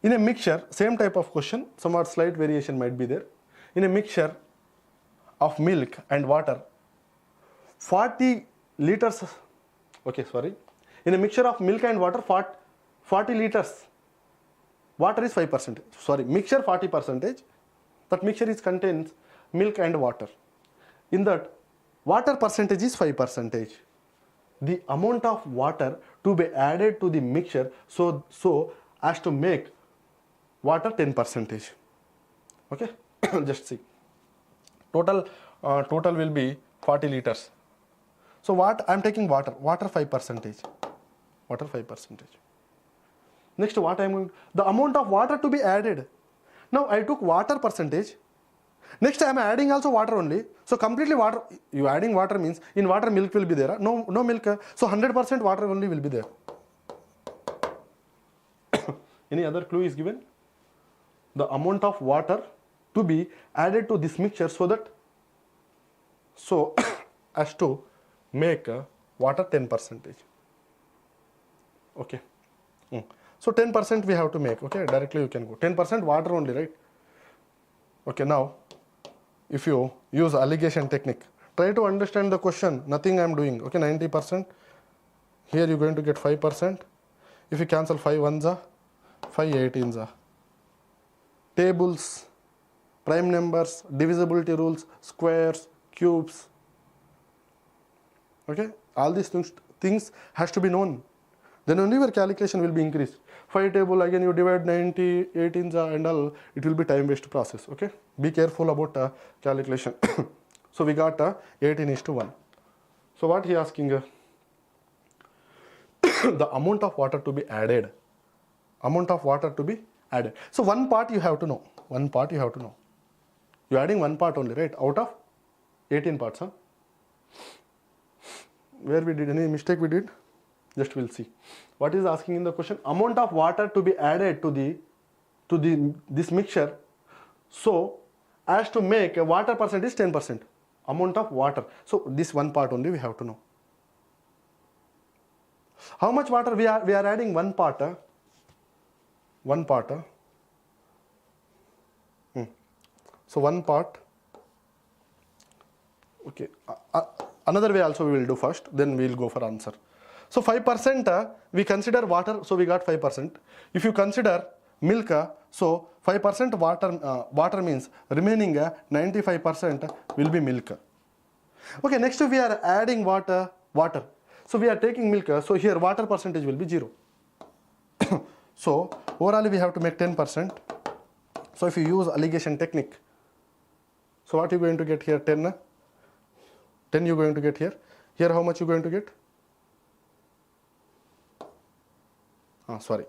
In a mixture, same type of question, somewhat slight variation might be there. In a mixture of milk and water, 40 liters, okay, sorry. In a mixture of milk and water, 40 liters. Water is 5%. Sorry, mixture 40%. That mixture contains milk and water. In that, water percentage is 5%. The amount of water to be added to the mixture so as to make water 10%. Okay, just see. Total will be 40 liters. So what I am taking water 5%. Water 5%. Next, what I am going, the amount of water to be added. Now I took water percentage. Next I am adding also water only. So completely water. You adding water means in water milk will be there. No milk. So 100% water only will be there. Any other clue is given? The amount of water to be added to this mixture so as to make water 10%. Okay. So 10% we have to make. Okay, directly you can go. 10% water only, right? Okay, now if you use allegation technique, try to understand the question. Nothing I am doing. Okay, 90%. Here you are going to get 5%. If you cancel 5 ones, 5 18s. Tables, prime numbers, divisibility rules, squares, cubes. Okay, all these things has to be known. Then only your calculation will be increased. 5 table again you divide 90, 18s and all, it will be time waste process. Okay, be careful about calculation. So we got 18:1. So what he asking? The amount of water to be added. Amount of water to be added. So one part you have to know. One part you have to know. You are adding one part only, right? Out of 18 parts, huh? Where we did any mistake we did? Just we'll see. What is asking in the question? Amount of water to be added to this mixture so as to make a water percentage 10%. Amount of water. So this one part only we have to know. How much water we are adding? One part. One part. So one part. Okay. Another way also we will do first. Then we will go for answer. So 5% we consider water, so we got 5%. If you consider milk, so 5% water means remaining 95% will be milk. Okay, next we are adding water. So we are taking milk, so here water percentage will be 0. So overall we have to make 10%. So if you use allegation technique, so what you going to get here? 10 you going to get here. Here how much you going to get? Sorry.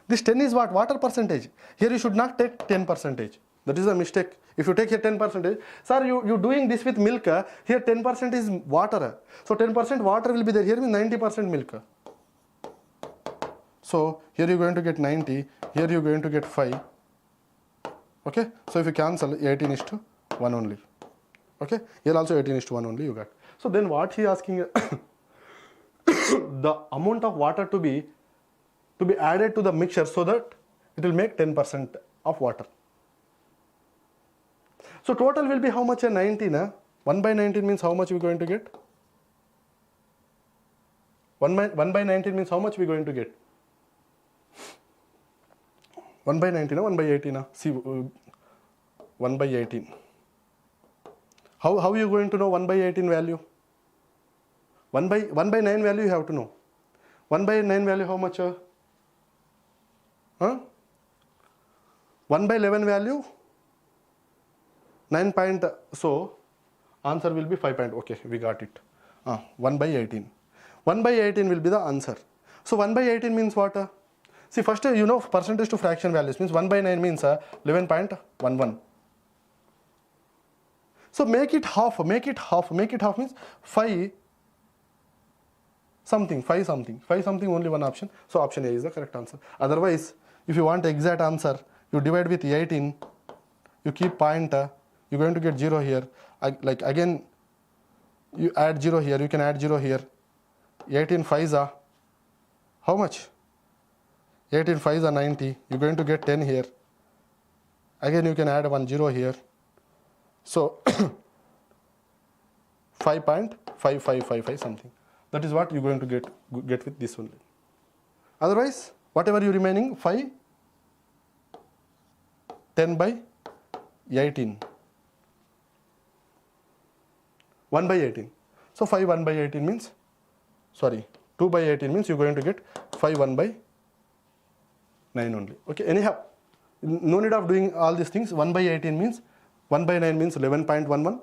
This 10 is what? Water percentage. Here you should not take 10%. That is a mistake. If you take here 10%, sir, you doing this with milk, here 10% is water. So 10% water will be there. Here means 90% milk. So here you are going to get 90, here you are going to get 5. Okay, so if you cancel, 18:1 only. Okay, here also 18:1 only you got. So then what he asking, the amount of water to be added to the mixture so that it will make 10% of water. So total will be how much? 19. 1 by 19 means how much we are going to get? 1 by 19 means how much we are going to get? 1 by 19, 1 by 18. See, 1 by 18. How are you going to know 1 by 18 value? 1 by 9 value you have to know. 1 by 9 value how much? 1 by 11 value? 9 point, so answer will be 5 point. Okay, we got it. 1 by 18. 1 by 18 will be the answer. So 1 by 18 means what? See, first you know percentage to fraction values means 1 by 9 means 11.11. So make it half means 5 something, only one option. So option A is the correct answer. Otherwise, if you want exact answer, you divide with 18, you keep point, you're going to get 0 here. Like again, you add 0 here, you can add 0 here. 18 5s are how much? 18 5s are 90, you're going to get 10 here. Again, you can add 1 0 here. So 5.5555 something. That is what you're going to get with this only. Otherwise, whatever you remaining, 5, 10 by 18. 1 by 18. So 5 1 by 18 means, sorry, 2 by 18 means you're going to get 5 1 by 9 only. Okay, anyhow, no need of doing all these things. 1 by 18 means, 1 by 9 means 11.11.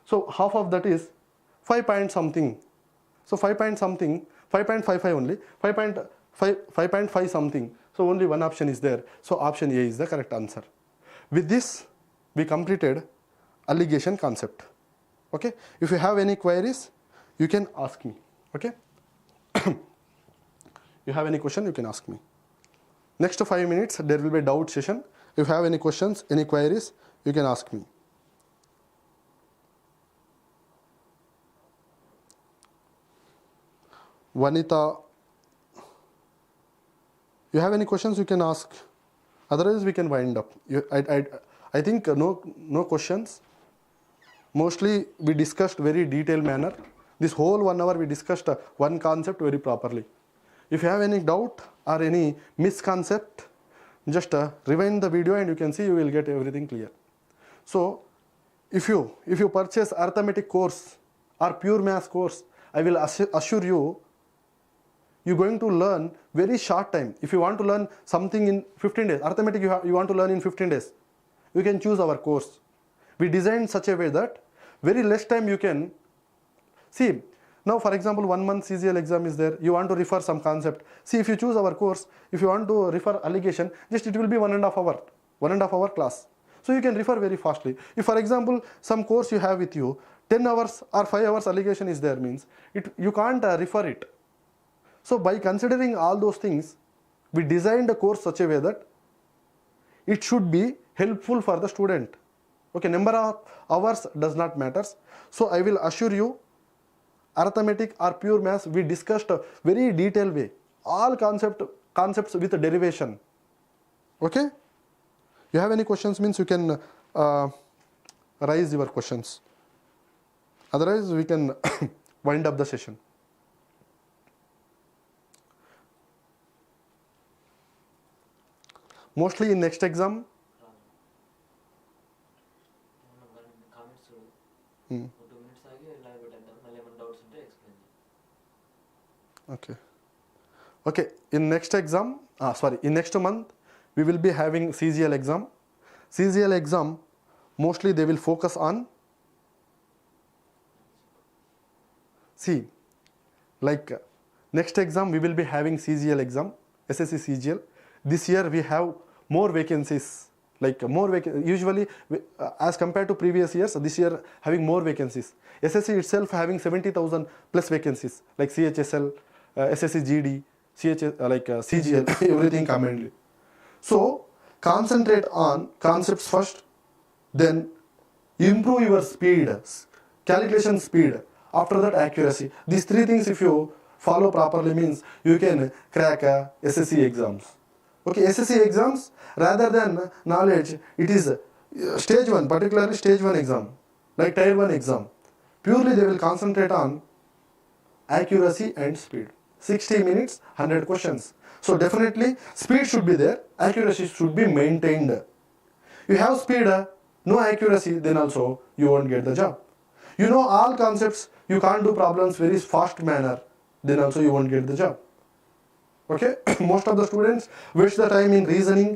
So half of that is 5 point something. So 5 point something, 5.55 only, 5.5 something. So only one option is there. So option A is the correct answer. With this, we completed allegation concept. Okay, if you have any queries, you can ask me. Okay, you have any question, you can ask me. Next 5 minutes, there will be a doubt session. If you have any questions, any queries, you can ask me. Vanita, you have any questions, you can ask. Otherwise, we can wind up. I think no questions. Mostly, we discussed very detailed manner. This whole 1 hour, we discussed one concept very properly. If you have any doubt or any misconcept, just rewind the video and you can see you will get everything clear. So, if you purchase arithmetic course or pure maths course, I will assure you, you're going to learn very short time. If you want to learn something in 15 days, arithmetic you want to learn in 15 days, you can choose our course. We designed such a way that very less time you can see. Now, for example, 1 month CGL exam is there. You want to refer some concept. See, if you choose our course, if you want to refer allegation, just it will be 1.5 hour, 1.5 hour class. So you can refer very fastly. If, for example, some course you have with you, 10 hours or 5 hours allegation is there means, you can't refer it. So by considering all those things, we designed the course such a way that it should be helpful for the student. Okay, number of hours does not matter. So I will assure you, arithmetic or pure maths, we discussed a very detailed way. All concepts with derivation. Okay? You have any questions means you can raise your questions. Otherwise, we can wind up the session. mostly in next exam. Comments చూడు Hmm. 2 minutes ఆగి ఇలా పెట్టేద్దాం మళ్ళీ ఏమైనా doubts ఉంటే explain చేయి. Okay. Okay, in next exam, in next month, we will be having CGL exam. CGL exam, mostly they will focus on, next exam we will be having CGL exam, SSC CGL. This year we have more vacancies, usually as compared to previous years, this year having more vacancies. SSC itself having 70,000 plus vacancies, like CHSL, SSC GD, CGL, everything commonly. So concentrate on concepts first, then improve your speed, calculation speed, after that accuracy. These three things if you follow properly means you can crack SSC exams. Okay, SSC exams rather than knowledge, it is stage 1, particularly stage 1 exam, like tier 1 exam. Purely they will concentrate on accuracy and speed. 60 minutes, 100 questions. So definitely speed should be there, accuracy should be maintained. You have speed, no accuracy, then also you won't get the job. You know all concepts, you can't do problems very fast manner, then also you won't get the job. Okay, most of the students waste the time in reasoning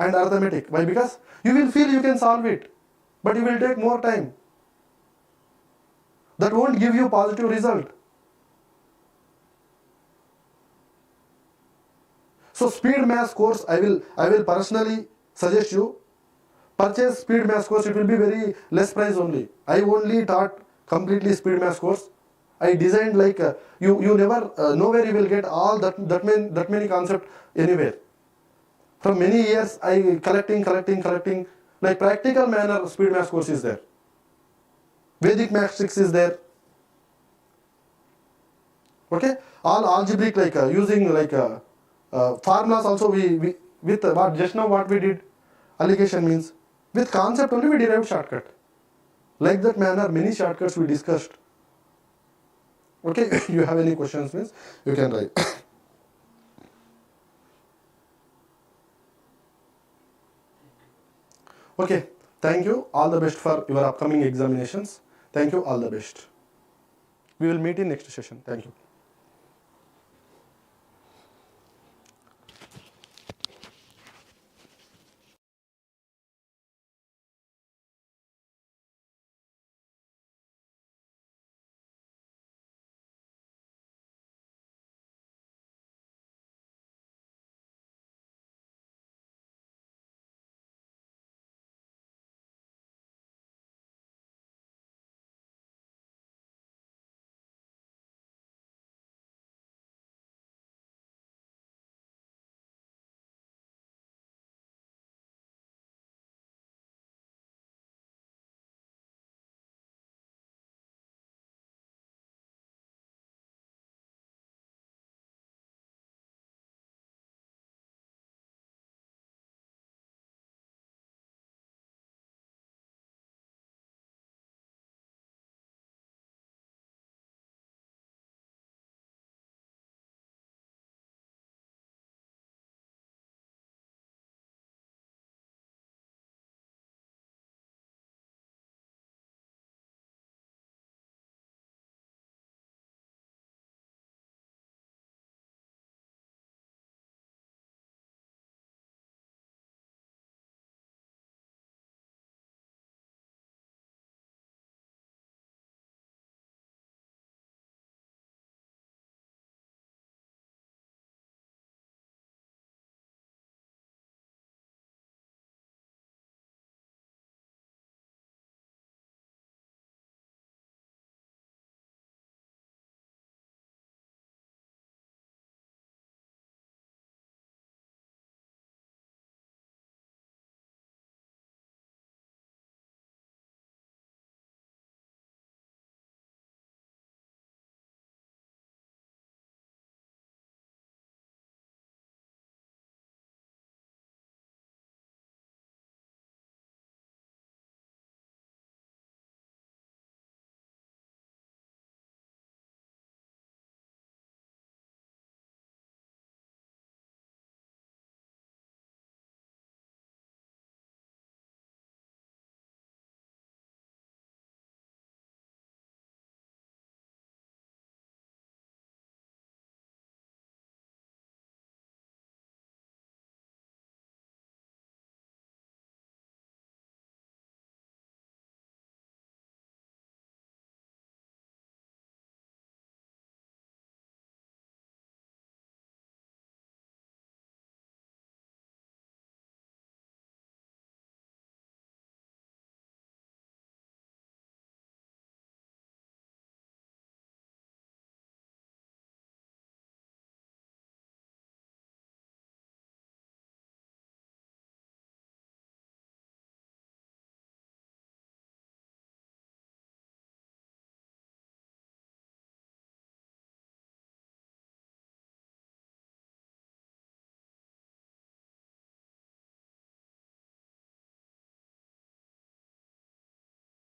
and arithmetic. Why? Because you will feel you can solve it, but you will take more time. That won't give you positive result. So speed maths course, I will personally suggest you purchase speed maths course. It will be very less price only. I only taught completely speed maths course. I designed you never nowhere you will get all that many concept anywhere. From many years I collecting like practical manner speed maths course is there. Vedic mathematics is there. Okay, all algebraic using formulas also we with what just now what we did, allegation means with concept only we derived shortcut. Like that manner many shortcuts we discussed. Okay, you have any questions means you can write. Okay, thank you, all the best for your upcoming examinations. Thank you, all the best. We will meet in next session. Thank you.